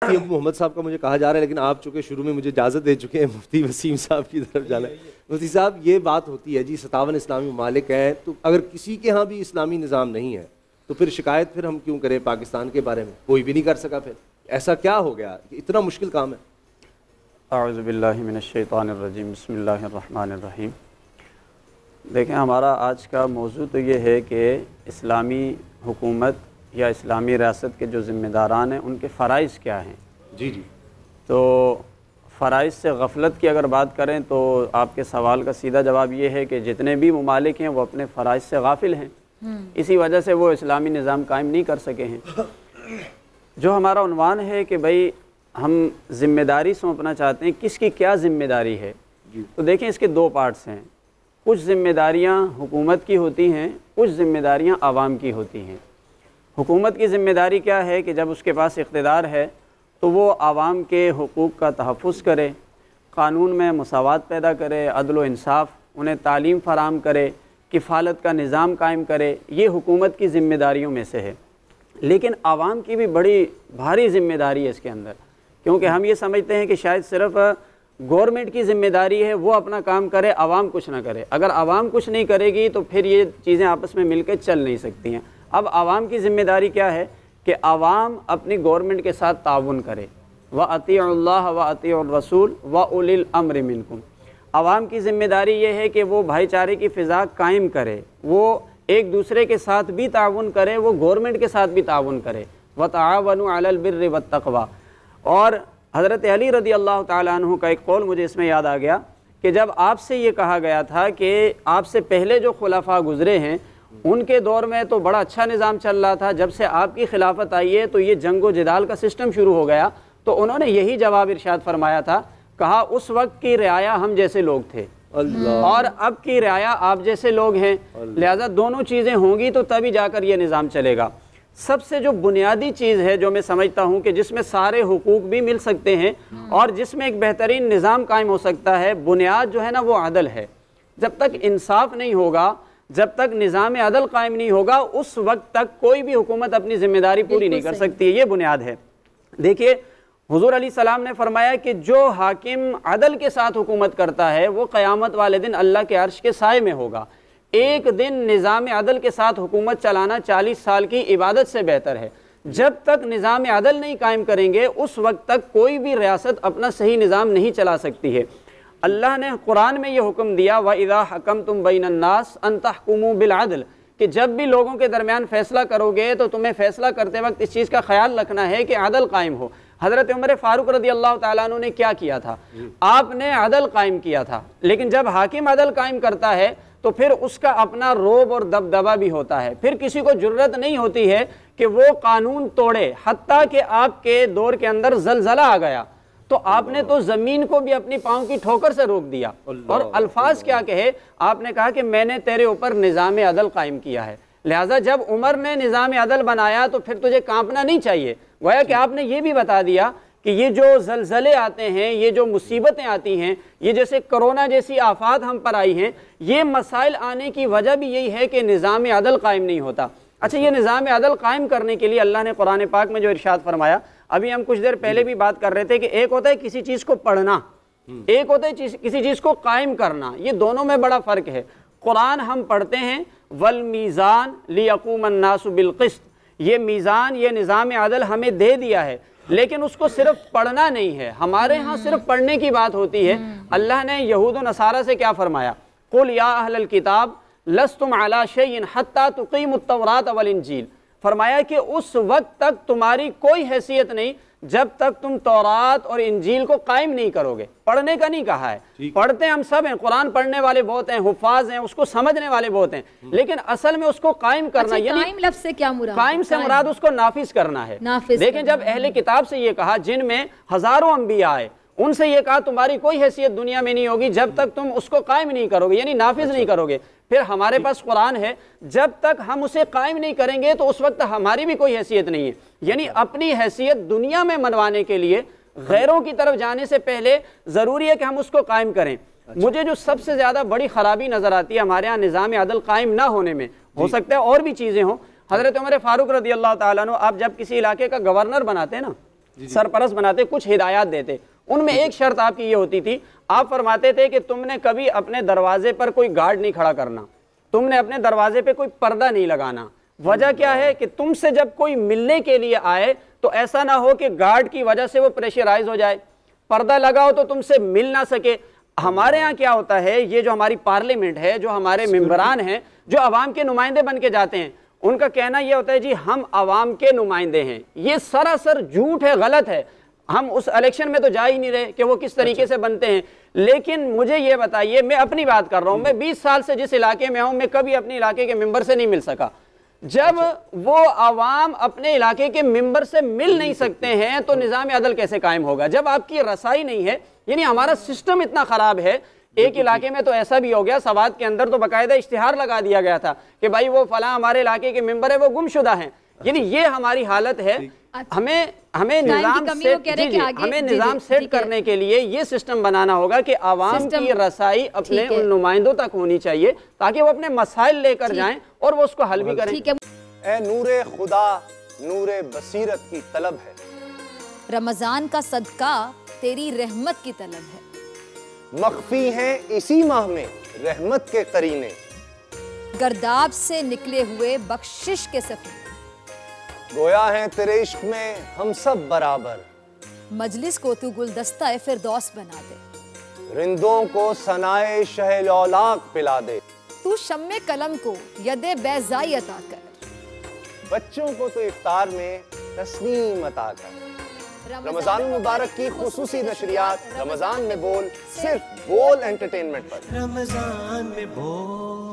مفتی ابو محمد صاحب کا مجھے کہا جا رہا ہے، لیکن آپ چونکہ شروع میں مجھے اجازت دے چکے ہیں مفتی وسیم صاحب کی طرف جانا ہے۔ مفتی صاحب یہ بات ہوتی ہے جی 57 اسلامی ممالک ہیں، تو اگر کسی کے ہاں بھی اسلامی نظام نہیں ہے تو پھر شکایت پھر ہم کیوں کریں پاکستان کے بارے میں؟ کوئی بھی نہیں کر سکا، پھر ایسا کیا ہو گیا کہ اتنا مشکل کام ہے؟ اعوذ باللہ من الشیطان الرجیم، بسم اللہ الرحمن الرحیم۔ دیکھیں ہمارا آج کا موضوع تو یہ ہے کہ اسلامی حکومت یا اسلامی ریاست کے جو ذمہ داران ہیں ان کے فرائض کیا ہیں۔ جی جی، تو فرائض سے غفلت کی اگر بات کریں تو آپ کے سوال کا سیدھا جواب یہ ہے کہ جتنے بھی ممالک ہیں وہ اپنے فرائض سے غافل ہیں، اسی وجہ سے وہ اسلامی نظام قائم نہیں کر سکے ہیں۔ جو ہمارا عنوان ہے کہ بھئی ہم ذمہ داری سونپنا چاہتے ہیں، کس کی کیا ذمہ داری ہے، تو دیکھیں اس کے دو پارٹس ہیں۔ کچھ ذمہ داریاں حکومت کی ہوتی ہیں، کچھ ذمہ داریاں عوام کی ہوتی ہیں۔ حکومت کی ذمہ داری کیا ہے کہ جب اس کے پاس اقتدار ہے تو وہ عوام کے حقوق کا تحفظ کرے، قانون میں مساوات پیدا کرے، عدل و انصاف، انہیں تعلیم فراہم کرے، کفالت کا نظام قائم کرے، یہ حکومت کی ذمہ داریوں میں سے ہے۔ لیکن عوام کی بھی بڑی بھاری ذمہ داری ہے اس کے اندر، کیونکہ ہم یہ سمجھتے ہیں کہ شاید صرف گورنمنٹ کی ذمہ داری ہے وہ اپنا کام کرے، عوام کچھ نہ کرے۔ اگر عوام کچھ نہیں کرے گی تو پھر یہ چیزیں آپس میں مل کے چل نہیں سکتی ہیں۔ اب عوام کی ذمہ داری کیا ہے کہ عوام اپنی گورنمنٹ کے ساتھ تعاون کرے، وَأَطِيعُوا اللَّهَ وَأَطِيعُوا الرَّسُولَ وَأُولِي الْأَمْرِ مِنْكُمْ۔ عوام کی ذمہ داری یہ ہے کہ وہ بھائی چارے کی فضا قائم کرے، وہ ایک دوسرے کے ساتھ بھی تعاون کرے، وہ گورنمنٹ کے ساتھ بھی تعاون کرے، وَتَعَاوَنُوا عَلَى الْبِرِّ وَالتَّقْوَى۔ اور حضرت علی رضی اللہ تعالیٰ عنہ کا ایک قول مجھے اس میں یاد آ گیا کہ جب آپ سے یہ کہا گیا تھا کہ آپ سے پہلے جو خلفاء گزرے ہیں ان کے دور میں تو بڑا اچھا نظام چل رہا تھا، جب سے آپ کی خلافت آئی ہے تو یہ جنگ و جدال کا سسٹم شروع ہو گیا، تو انہوں نے یہی جواب ارشاد فرمایا تھا، کہا اس وقت کی رعایا ہم جیسے لوگ تھے اور اب کی رعایا آپ جیسے لوگ ہیں، لہذا دونوں چیزیں ہوں گی تو تبھی جا کر یہ نظام چلے گا۔ سب سے جو بنیادی چیز ہے جو میں سمجھتا ہوں کہ جس میں سارے حقوق بھی مل سکتے ہیں اور جس میں ایک بہترین نظام قائم ہو سکتا ہے، بنیاد جو ہے نا وہ عدل ہے۔ جب تک انصاف نہیں ہوگا، جب تک نظام عدل قائم نہیں ہوگا، اس وقت تک کوئی بھی حکومت اپنی ذمہ داری پوری نہیں کر سکتی ہے، یہ بنیاد ہے۔ دیکھیے حضور علیہ السلام نے فرمایا کہ جو حاکم عدل کے ساتھ حکومت کرتا ہے وہ قیامت والے دن اللہ کے عرش کے سائے میں ہوگا۔ ایک دن نظام عدل کے ساتھ حکومت چلانا 40 سال کی عبادت سے بہتر ہے۔ جب تک نظام عدل نہیں قائم کریں گے اس وقت تک کوئی بھی ریاست اپنا صحیح نظام نہیں چلا سکتی ہے۔ اللہ نے قرآن میں یہ حکم دیا وَإِذَا حَكَمْتُمْ بَيْنَ النَّاسِ أَن تَحْكُمُوا بِالْعَدْلِ، کہ جب بھی لوگوں کے درمیان فیصلہ کرو گے تو تمہیں فیصلہ کرتے وقت اس چیز کا خیال رکھنا ہے کہ عدل قائم ہو۔ حضرت عمر فاروق رضی اللہ تعالیٰ عنہ نے کیا کیا تھا؟ آپ نے عدل قائم کیا تھا، لیکن جب حاکم عدل قائم کرتا ہے تو پھر اس کا اپنا روب اور دبدبہ بھی ہوتا ہے، پھر کسی کو جرت نہیں ہوتی ہے کہ وہ قانون توڑے، حتیٰ کہ آپ کے دور کے اندر زلزلہ آ گیا تو آپ نے تو زمین کو بھی اپنی پاؤں کی ٹھوکر سے روک دیا، اور الفاظ کیا کہے، آپ نے کہا کہ میں نے تیرے اوپر نظام عدل قائم کیا ہے، لہٰذا جب عمر نے نظام عدل بنایا تو پھر تجھے کانپنا نہیں چاہیے۔ گویا کہ آپ نے یہ بھی بتا دیا کہ یہ جو زلزلے آتے ہیں، یہ جو مصیبتیں آتی ہیں، یہ جیسے کرونا جیسی آفات ہم پر آئی ہیں، یہ مسائل آنے کی وجہ بھی یہی ہے کہ نظام عدل قائم نہیں ہوتا۔ اچھا، یہ نظام عدل قائم کرنے کے لیے اللہ نے قرآن پاک میں جو ارشاد فرمایا، ابھی ہم کچھ دیر پہلے بھی بات کر رہے تھے کہ ایک ہوتا ہے کسی چیز کو پڑھنا، ایک ہوتا ہے کسی چیز کو قائم کرنا، یہ دونوں میں بڑا فرق ہے۔ قرآن ہم پڑھتے ہیں والمیزان لیقوم الناس بالقسط، یہ میزان، یہ نظام عدل ہمیں دے دیا ہے، لیکن اس کو صرف پڑھنا نہیں ہے، ہمارے ہاں صرف پڑھنے کی بات ہوتی ہے۔ اللہ نے یہود و نصارہ سے کیا فرمایا؟ قل یا اہل الکتاب لستم علی شیء حتی تقیموا التوراۃ والانجیل، فرمایا کہ اس وقت تک تمہاری کوئی حیثیت نہیں جب تک تم تورات اور انجیل کو قائم نہیں کرو گے۔ پڑھنے کا نہیں کہا ہے، پڑھتے ہم سب ہیں، قرآن پڑھنے والے بہت ہیں، حفاظ ہیں، اس کو سمجھنے والے بہت ہیں، لیکن اصل میں اس کو قائم کرنا، یعنی قائم لفظ سے کیا مراد؟ قائم سے مراد اس کو نافذ کرنا ہے۔ دیکھیں جب اہل کتاب سے یہ کہا جن میں ہزاروں انبیاء آئے، ان سے یہ کہا تمہاری کوئی حیثیت دنیا میں نہیں ہوگی جب تک تم اس کو قائم نہیں کرو گے، یعنی نافذ نہیں کرو گے۔ پھر ہمارے پاس قرآن ہے، جب تک ہم اسے قائم نہیں کریں گے تو اس وقت ہماری بھی کوئی حیثیت نہیں ہے، یعنی اپنی حیثیت دنیا میں منوانے کے لیے غیروں کی طرف جانے سے پہلے ضروری ہے کہ ہم اس کو قائم کریں۔ مجھے جو سب سے زیادہ بڑی خرابی نظر آتی ہے ہمارے ہاں نظام عدل قائم نہ ہونے میں، ہو سکتا ہے اور بھی چیزیں ہوں، حضرت عمر فاروق رضی اللہ تعالیٰ عنہ آپ جب کسی علاقے کا گورنر بناتے ہیں نا سرپرست بناتے، کچھ ہدایات دیتے. ان میں ایک شرط آپ کی یہ ہوتی تھی، آپ فرماتے تھے کہ تم نے کبھی اپنے دروازے پر کوئی گارڈ نہیں کھڑا کرنا، تم نے اپنے دروازے پہ کوئی پردہ نہیں لگانا. وجہ کیا ہے کہ تم سے جب کوئی ملنے کے لیے آئے تو ایسا نہ ہو کہ گارڈ کی وجہ سے وہ پریشرائز ہو جائے، پردہ لگاؤ تو تم سے مل نہ سکے. ہمارے ہاں کیا ہوتا ہے، یہ جو ہماری پارلیمنٹ ہے، جو ہمارے ممبران ہیں، جو عوام کے نمائندے بن کے جاتے ہیں، ان کا کہنا یہ ہوتا ہے جی ہم عوام کے نمائندے ہیں. یہ سراسر جھوٹ ہے، غلط ہے. ہم اس الیکشن میں تو جا ہی نہیں رہے کہ وہ کس طریقے سے بنتے ہیں. لیکن مجھے یہ بتائیے، میں اپنی بات کر رہا ہوں، میں 20 سال سے جس علاقے میں ہوں، میں کبھی اپنے علاقے کے ممبر سے نہیں مل سکا. جب وہ عوام اپنے علاقے کے ممبر سے مل نہیں سکتے ہیں تو نظام عدل کیسے قائم ہوگا؟ جب آپ کی رسائی نہیں ہے، یعنی ہمارا سسٹم اتنا خراب ہے. ایک علاقے میں تو ایسا بھی ہو گیا، سوات کے اندر تو باقاعدہ اشتہار لگا دیا گیا تھا کہ بھائی وہ فلاں ہمارے علاقے کے ممبر ہے، وہ گم شدہ ہیں. یعنی یہ ہماری حالت ہے. ہمیں نظام سیٹ کرنے کے لیے یہ سسٹم بنانا ہوگا کہ عوام کی رسائی اپنے ان نمائندوں تک ہونی چاہیے تاکہ وہ اپنے مسائل لے کر جائیں اور وہ اس کو حل بھی کریں. اے نور خدا، نور بصیرت کی طلب ہے، رمضان کا صدقہ تیری رحمت کی طلب ہے. مخفی ہیں اسی ماہ میں رحمت کے قرینے، گرداب سے نکلے ہوئے بخشش کے سفیر. گویا ہیں تیرے عشق میں ہم سب برابر، مجلس کو تو گلدستہ فردوس بنا دے. رندوں کو ثنائے شہ لولاک پلا دے، تو شمع قلم کو ید بیضائی عطا کر. بچوں کو تو افطار میں تسنیم عطا کر. رمضان المبارک کی خصوصی نشریات رمضان میں بول، صرف بول انٹرٹینمنٹ پر. رمضان میں بول